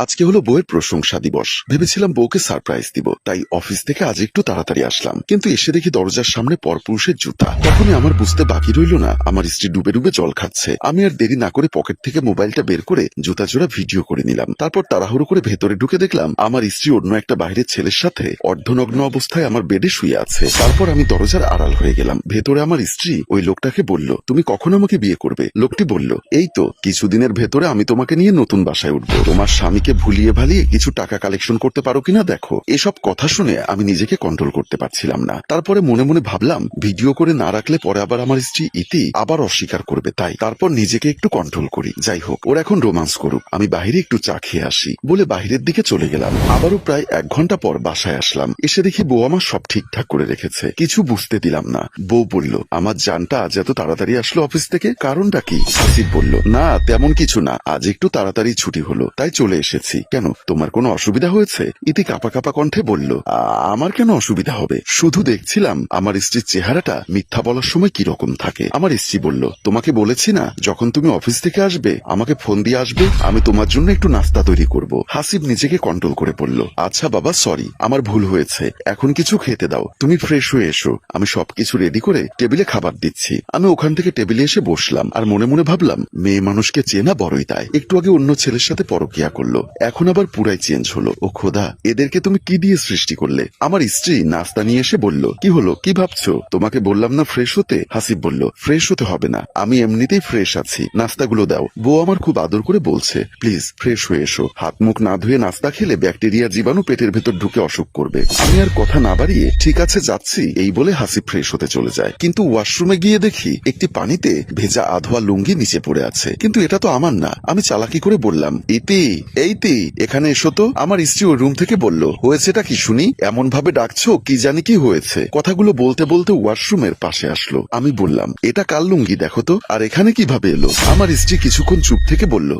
আজকে হলো বউয়ের প্রশংসা দিবস। ভেবেছিলাম বউকে সারপ্রাইজ দিব, তাই অফিস থেকে আজ একটু তাড়াতাড়ি আসলাম, কিন্তু এসে দেখি দরজার সামনে পরপুরুষের জুতা। তখনই আমার বুঝতে বাকি রইল না আমার স্ত্রী ডুবে ডুবে জল খাচ্ছে। আমি আর দেরি না করে পকেট থেকে মোবাইলটা বের করে জুতা জোড়া ভিডিও করে নিলাম। তারপর তাড়াহুড়ো করে ভেতরে ঢুকে দেখলাম আমার স্ত্রী অন্য একটা বাইরের ছেলের সাথে অর্ধনগ্ন অবস্থায় আমার বেডে শুয়ে আছে। তারপর আমি দরজার আড়াল হয়ে গেলাম। ভেতরে আমার স্ত্রী ওই লোকটাকে বলল, তুমি কখন আমাকে বিয়ে করবে? লোকটি বলল, এই তো কিছুদিনের ভেতরে আমি তোমাকে নিয়ে নতুন বাসায় উঠবো, তোমার স্বামীকে ভুলিয়ে ভালিয়ে কিছু টাকা কালেকশন করতে পারো কিনা দেখো। এসব কথা শুনে আমি নিজেকে কন্ট্রোল করতে পারছিলাম না। তারপরে মনে মনে ভাবলাম ভিডিও করে না রাখলে পরে আবার আমার স্ত্রী ইতি আবার অস্বীকার করবে, তাই তারপর নিজেকে একটু কন্ট্রোল করি। যাই হোক, ওর এখন রোমান্স করুক, আমি বাইরে একটু চা খেয়ে আসি বলে বাইরের দিকে চলে গেলাম। আবারও প্রায় 1 ঘন্টা পর বাসায় আসলাম। এসে দেখি বউ আমার সব ঠিকঠাক করে রেখেছে, কিছু বুঝতে দিলাম না। বউ বলল, আমার জানটা আজ এত তাড়াতাড়ি আসলো অফিস থেকে, কারণটা কি? হাসিব বলল, না তেমন কিছু না, আজ একটু তাড়াতাড়ি ছুটি হলো তাই চলে এসেছি। কেন, তোমার কোনো অসুবিধা হয়েছে? ইতি কাঁপা কাঁপা কণ্ঠে বলল, আমার কেন অসুবিধা হবে, শুধু দেখছিলাম আমার স্ত্রীর চেহারাটা মিথ্যা বলার সময় কিরকম থাকে। আমার স্ত্রী বলল, তোমাকে বলেছি না যখন তুমি অফিস থেকে আসবে আমাকে ফোন দিয়ে আসবে, আমি তোমার জন্য একটু নাস্তা তৈরি করব। হাসিব নিজেকে কন্ট্রোল করে বলল, আচ্ছা বাবা সরি, আমার ভুল হয়েছে, এখন কিছু খেতে দাও, তুমি ফ্রেশ হয়ে এসো, আমি সবকিছু রেডি করে টেবিলে খাবার দিচ্ছি। আমি ওখান থেকে টেবিলে এসে বসলাম আর মনে মনে ভাবলাম, মেয়ে মানুষকে চেনা বড়ই তাই। একটু আগে অন্য ছেলের সাথে পরকিয়া করলো, এখন আবার পুরাই চেঞ্জ হলো। ও খোদা, এদেরকে তুমি কি দিয়ে সৃষ্টি করলে? আমার স্ত্রী নাস্তা নিয়ে এসে বলল, কি হলো, কি ভাবছো? তোমাকে বললাম না ফ্রেশ হতে? হাসিব বলল, ফ্রেশ হতে হবে না, আমি এমনিতেই ফ্রেশ আছি, নাস্তাগুলো দাও। বউ আমার খুব আদর করে বলছে, প্লিজ ফ্রেশ হয়ে এসো, হাত মুখ না ধুয়ে নাস্তা খেলে ব্যাকটেরিয়া জীবাণু পেটের ভেতর ঢুকে অসুখ করবে। আমি আর কথা না বাড়িয়ে ঠিক আছে যাচ্ছি এই বলে হাসিব ফ্রেশ হতে চলে যায়। কিন্তু ওয়াশরুমে গিয়ে দেখি একটি পানিতে ভেজা আধোয়া লুঙ্গি নিচে পড়ে আছে, কিন্তু এটা তো আমার না। আমি চালাকি করে বললাম, ইতি এইতি এখানে এসো তো। আমার স্ত্রী ওই রুম থেকে বলল, হয়েছেটা কি শুনি, এমন ভাবে ডাকছো কি জানি কি হয়েছে। কথাগুলো বলতে বলতে ওয়াশরুমের পাশে আসলো। আমি বললাম, এটা কাল লুঙ্গি দেখো তো, আর এখানে কিভাবে এলো? আমার স্ত্রী কিছুক্ষণ চুপ থেকে বলল,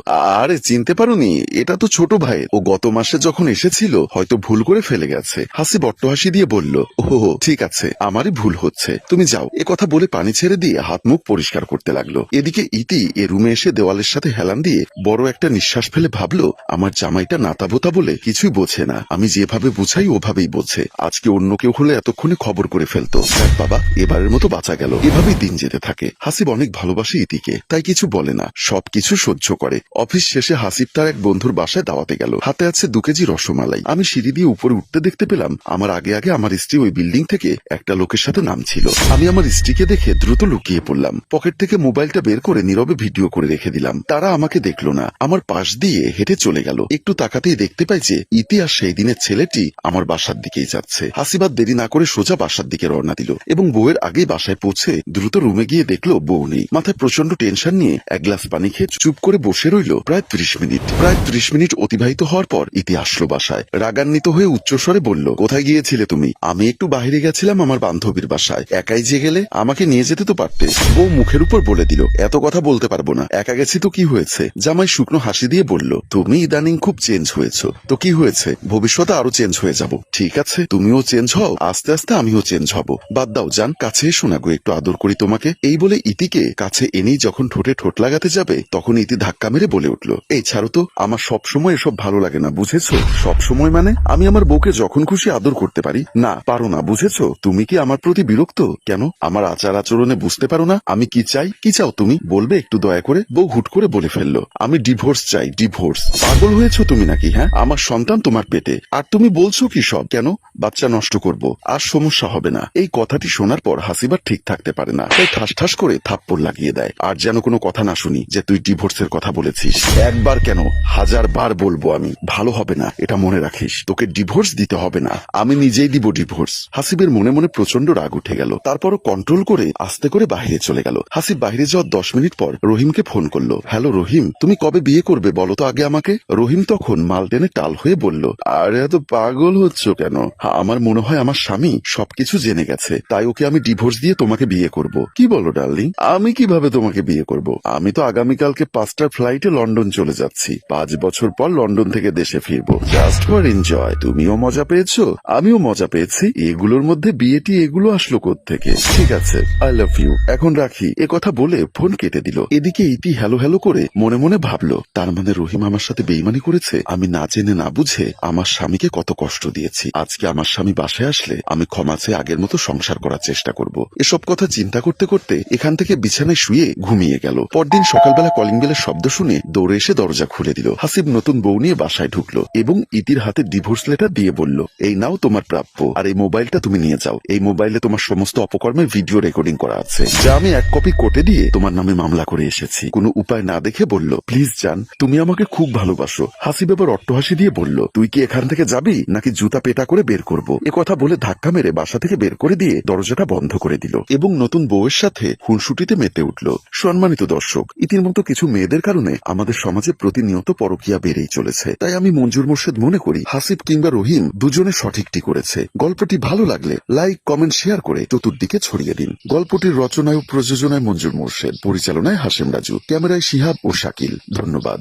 আরে চিনতে পারোনি, এটা তো ছোট ভাই, ও গত মাসে যখন এসেছিল হয়তো ভুল করে ফেলে গেছে। হাসি বট্টহাসি দিয়ে বলল, ওহো ঠিক আছে, আমারই ভুল হচ্ছে, তুমি যাও। এ কথা বলে পানি ছেড়ে দিয়ে হাত মুখ পরিষ্কার করতে লাগলো। এদিকে ইতি এ রুমে এসে দেওয়ালের সাথে হেলান দিয়ে বড় একটা নিঃশ্বাস ফেলে ভাবলো, আমার জামাইটা নাতাবোতা বলে কিছুই বোঝে না, আমি যেভাবে বুঝাই ওভাবেই বোঝে। আজকে অন্য কেউ হলে এতক্ষণে খবর করে ফেলতো। দেখ বাবা, এবারের মতো বাঁচা গেল। এভাবেই দিন যেতে থাকে। হাসিব অনেক ভালোবাসে ইতিকে, তাই কিছু বলে না, সবকিছু সহ্য করে। অফিস শেষে হাসিব তার এক বন্ধুর বাসায় দাওয়াতে গেল। হাতে আছে 2 কেজি রসমালাই। আমি সিঁড়ি দিয়ে উপরে উঠতে দেখতে পেলাম আমার আগে আগে আমার স্ত্রী ওই বিল্ডিং থেকে একটা লোকের সাথে নামছিল। আমি আমার স্ত্রীকে দেখে দ্রুত লুকিয়ে পড়লাম। পকেট থেকে মোবাইলটা বের করে নীরবে ভিডিও করে রেখে দিলাম। তারা আমাকে দেখলো না, আমার পাশ দিয়ে হেঁটে চলে গেল। একটু তাকাতেই দেখতে পাই যে ইতি আর সেই দিনের ছেলেটি আমার বাসার দিকেই যাচ্ছে। হাসিবাদ দেরি না করে সোজা বাসার দিকে রওনা দিল এবং বউয়ের আগেই বাসায় পৌঁছে দ্রুত রুমে গিয়ে দেখলো বউ নেই। মাথায় প্রচন্ড টেনশন নিয়ে 1 গ্লাস পানি খেয়ে চুপ করে বসে রইল প্রায় 30 মিনিট। প্রায় 30 মিনিট অতিবাহিত হওয়ার পর ইতি আসলো বাসায়। রাগান্বিত হয়ে উচ্চস্বরে বলল, কোথায় গিয়েছিলে তুমি? আমি একটু বাইরে গেছিলাম আমার বান্ধবীর বাসায়। একাই যে গেলে, আমাকে নিয়ে যেতে তো পারতে। বউ মুখের উপর বলে দিল, এত কথা বলতে পারবো না, একা গেছি তো কি হয়েছে? জামাই শুকনো হাসি দিয়ে বলল, তুমি ইদানিং খুব চেঞ্জ হয়েছো। তো কি হয়েছে, ভবিষ্যতে আরো চেঞ্জ হয়ে যাব। ঠিক আছে, তুমিও চেঞ্জ হও, আস্তে আস্তে আমিও চেঞ্জ হব। বাদ দাও জান, কাছে এসো না গো, একটু আদর করি তোমাকে। এই বলে ইতিকে কাছে এনেই যখন ঠোঁটে ঠোঁট লাগাতে যাবে তখন ইতি ধাক্কা মেরে বলে উঠল, এই ছাড়ো তো, আমার সবসময় এসব ভালো লাগে না, বুঝেছো? সবসময় মানে? আমি আমার বউকে যখন খুশি আদর করতে পারি না, পারো না, বুঝেছো? তুমি কি আমার প্রতি বিরক্ত? কেন, আমার আচার আচরণে বুঝতে পারো না আমি কি চাই? কি চাও তুমি, বলবে একটু দয়া করে? বউ হুট করে বলে ফেললো, আমি ডিভোর্স চাই, ডিভোর্স। পাগল হয়েছো তুমি নাকি? হ্যাঁ, আমার সন্তান তোমার পেটে, আর তুমি বলছো কি সব? কেন, বাচ্চা নষ্ট করব, আর সমস্যা হবে না। এই কথাটি শোনার পর হাসিবার ঠিক থাকতে পারে না, তাই ঠাস ঠাস করে থাপ্পড় লাগিয়ে দেয়। আর যেন কোনো কথা না শুনি যে তুই ডিভোর্সের কথা বলেছিস। একবার কেন, 1000 বার বলবো আমি, ভালো হবে না, এটা মনে রাখিস। তোকে ডিভোর্স দিতে হবে না, আমি নিজেই দিব ডিভোর্স। হাসিবের মনে মনে প্রচন্ড রাগ উঠে গেল। তারপরও কন্ট্রোল করে আস্তে করে বাইরে চলে গেল। হাসিব বাইরে যাওয়ার 10 মিনিট পর রহিমকে ফোন করলো। হ্যালো রহিম, তুমি কবে বিয়ে করবে বলো তো আগে আমাকে? রহিম তখন মাল টেনে টাল হয়ে বলল, আরে এত পাগল হচ্ছ কেন? আমার মনে হয় আমার স্বামী সবকিছু জেনে গেছে, তাই ওকে আমি ডিভোর্স দিয়ে তোমাকে বিয়ে করব। কি বলো ডার্লিং? আমি কিভাবে তোমাকে বিয়ে করব? আমি তো আগামীকালকে 5টার ফ্লাইটে লন্ডন চলে যাচ্ছি। 5 বছর পর লন্ডন থেকে দেশে ফিরবো, জাস্ট ফর এনজয়। তুমিও মজা পেয়েছো, আমিও মজা পেয়েছি, এগুলোর মধ্যে বিয়েটি এগুলো আসলো কোত্থেকে? ঠিক আছে, আই লাভ ইউ, এখন রাখি। এ কথা বলে ফোন কেটে দিল। এদিকে ইতি হ্যালো হ্যালো করে মনে মনে ভাবলো, তার মানে রহিম আমার সাথে বেইমানি বেইমানি করেছে, আমি না জেনে না বুঝে আমার স্বামীকে কত কষ্ট দিয়েছি। আজকে আমার স্বামী বাসায় আসলে আমি ক্ষমা চেয়ে আগের মতো সংসার করার চেষ্টা করব। এসব কথা চিন্তা করতে করতে এখান থেকে বিছানায় শুয়ে ঘুমিয়ে গেল। পরদিন সকালবেলা কলিং বেলের শব্দ শুনে দৌড়ে এসে দরজা খুলে দিল। হাসিব নতুন বউ নিয়ে বাসায় ঢুকলো এবং ইতির হাতে ডিভোর্স লেটার দিয়ে বলল, এই নাও তোমার প্রাপ্য, আর এই মোবাইলটা তুমি নিয়ে যাও। এই মোবাইলে তোমার সমস্ত অপকর্মের ভিডিও রেকর্ডিং করা আছে, যা আমি এক কপি কোর্টে দিয়ে তোমার নামে মামলা করে এসেছি। কোনো উপায় না দেখে বলল, প্লিজ জান, তুমি আমাকে খুব ভালোবাসো। হাসিব এবার অট্টহাসি দিয়ে বলল, তুই কি এখান থেকে যাবি নাকি জুতা পেটা করে বের করব? কথা বলে ধাক্কা মেরে বাসা থেকে বের করে দিয়ে দরজাটা বন্ধ করে দিল এবং নতুন বউয়ের সাথে খুনসুটিতে মেতে উঠল। সম্মানিত দর্শক, ইতির মতো কিছু মেয়েদের কারণে আমাদের সমাজে প্রতিনিয়ত পরকীয়া বেড়েই চলেছে। তাই আমি মঞ্জুর মোর্শেদ মনে করি হাসিব কিংবা রহিম দুজনে সঠিকটি করেছে। গল্পটি ভালো লাগলে লাইক, কমেন্ট, শেয়ার করে চতুর্দিকে ছড়িয়ে দিন। গল্পটির রচনায় ও প্রযোজনায় মঞ্জুর মোর্শেদ, পরিচালনায় হাশেম রাজু, ক্যামেরায় শিহাব ও শাকিল। ধন্যবাদ।